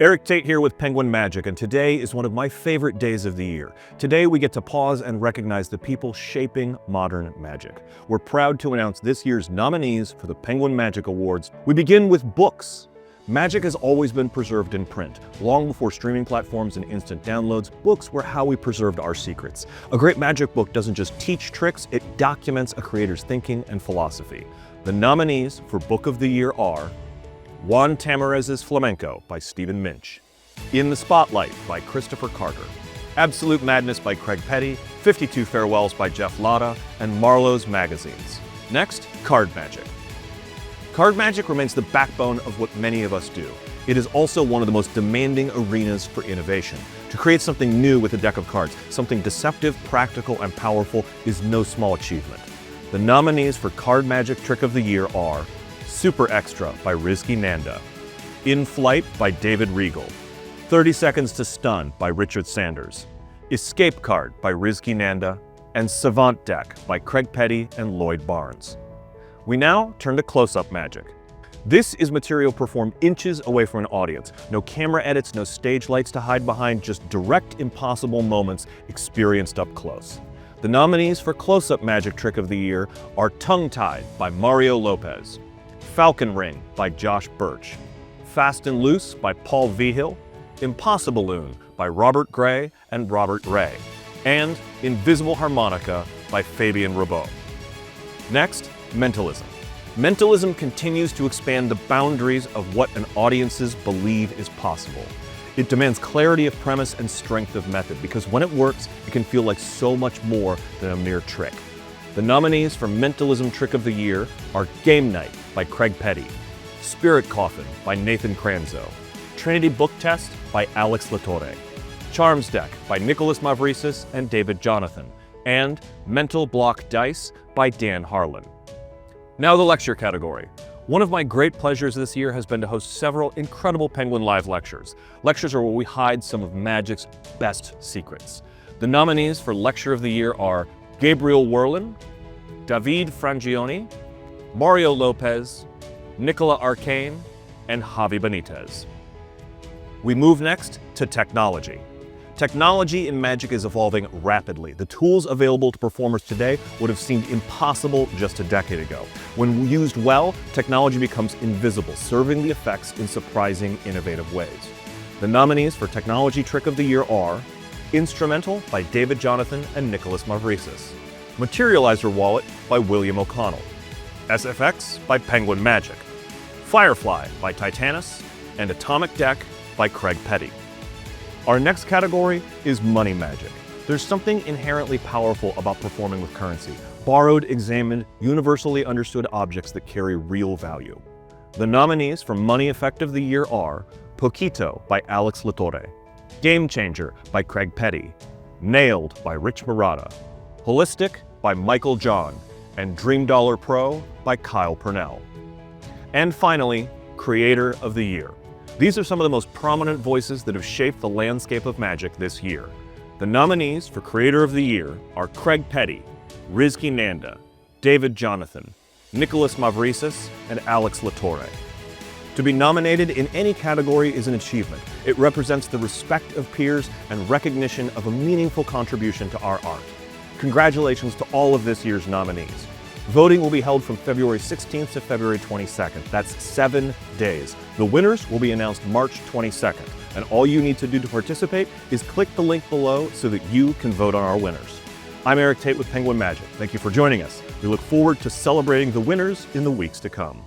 Eric Tate here with Penguin Magic, and today is one of my favorite days of the year. Today we get to pause and recognize the people shaping modern magic. We're proud to announce this year's nominees for the Penguin Magic Awards. We begin with books. Magic has always been preserved in print. Long before streaming platforms and instant downloads, books were how we preserved our secrets. A great magic book doesn't just teach tricks, it documents a creator's thinking and philosophy. The nominees for Book of the Year are Juan Tamarez's Flamenco by Stephen Minch, In the Spotlight by Christopher Carter, Absolute Madness by Craig Petty, 52 Farewells by Jeff Latta, and Marlowe's Magazines. Next, Card Magic. Card Magic remains the backbone of what many of us do. It is also one of the most demanding arenas for innovation. To create something new with a deck of cards, something deceptive, practical, and powerful, is no small achievement. The nominees for Card Magic Trick of the Year are Super Extra by Rizky Nanda, In Flight by David Regal, 30 Seconds to Stun by Richard Sanders, Escape Card by Rizky Nanda, and Savant Deck by Craig Petty and Lloyd Barnes. We now turn to close-up magic. This is material performed inches away from an audience. No camera edits, no stage lights to hide behind, just direct, impossible moments experienced up close. The nominees for Close-Up Magic Trick of the Year are Tongue Tied by Mario Lopez, Falcon Ring by Josh Birch, Fast and Loose by Paul Vigil, Impossiballoon by Robert Gray and Robert Ray, and Invisible Harmonica by Fabian Rabot. Next, Mentalism. Mentalism continues to expand the boundaries of what an audiences believe is possible. It demands clarity of premise and strength of method, because when it works, it can feel like so much more than a mere trick. The nominees for Mentalism Trick of the Year are Game Night by Craig Petty, Spirit Coffin by Nathan Kranzo, Trinity Book Test by Alex Latorre, Charms Deck by Nicholas Mavrisis and David Jonathan, and Mental Block Dice by Dan Harlan. Now the lecture category. One of my great pleasures this year has been to host several incredible Penguin Live lectures. Lectures are where we hide some of magic's best secrets. The nominees for Lecture of the Year are Gabriel Werlin, David Frangioni, Mario Lopez, Nicola Arcane, and Javi Benitez. We move next to technology. Technology in magic is evolving rapidly. The tools available to performers today would have seemed impossible just a decade ago. When used well, technology becomes invisible, serving the effects in surprising, innovative ways. The nominees for Technology Trick of the Year are Instrumental by David Jonathan and Nicholas Mavrisis, Materializer Wallet by William O'Connell, SFX by Penguin Magic, Firefly by Titanus, and Atomic Deck by Craig Petty. Our next category is money magic. There's something inherently powerful about performing with currency, borrowed, examined, universally understood objects that carry real value. The nominees for Money Effect of the Year are Poquito by Alex Latorre, Game Changer by Craig Petty, Nailed by Rich Murata, Holistic by Michael John, and Dream Dollar Pro by Kyle Purnell. And finally, Creator of the Year. These are some of the most prominent voices that have shaped the landscape of magic this year. The nominees for Creator of the Year are Craig Petty, Rizky Nanda, David Jonathan, Nicholas Mavrisis, and Alex Latorre. To be nominated in any category is an achievement. It represents the respect of peers and recognition of a meaningful contribution to our art. Congratulations to all of this year's nominees. Voting will be held from February 16th to February 22nd. That's 7 days. The winners will be announced March 22nd, and all you need to do to participate is click the link below so that you can vote on our winners. I'm Eric Tate with Penguin Magic. Thank you for joining us. We look forward to celebrating the winners in the weeks to come.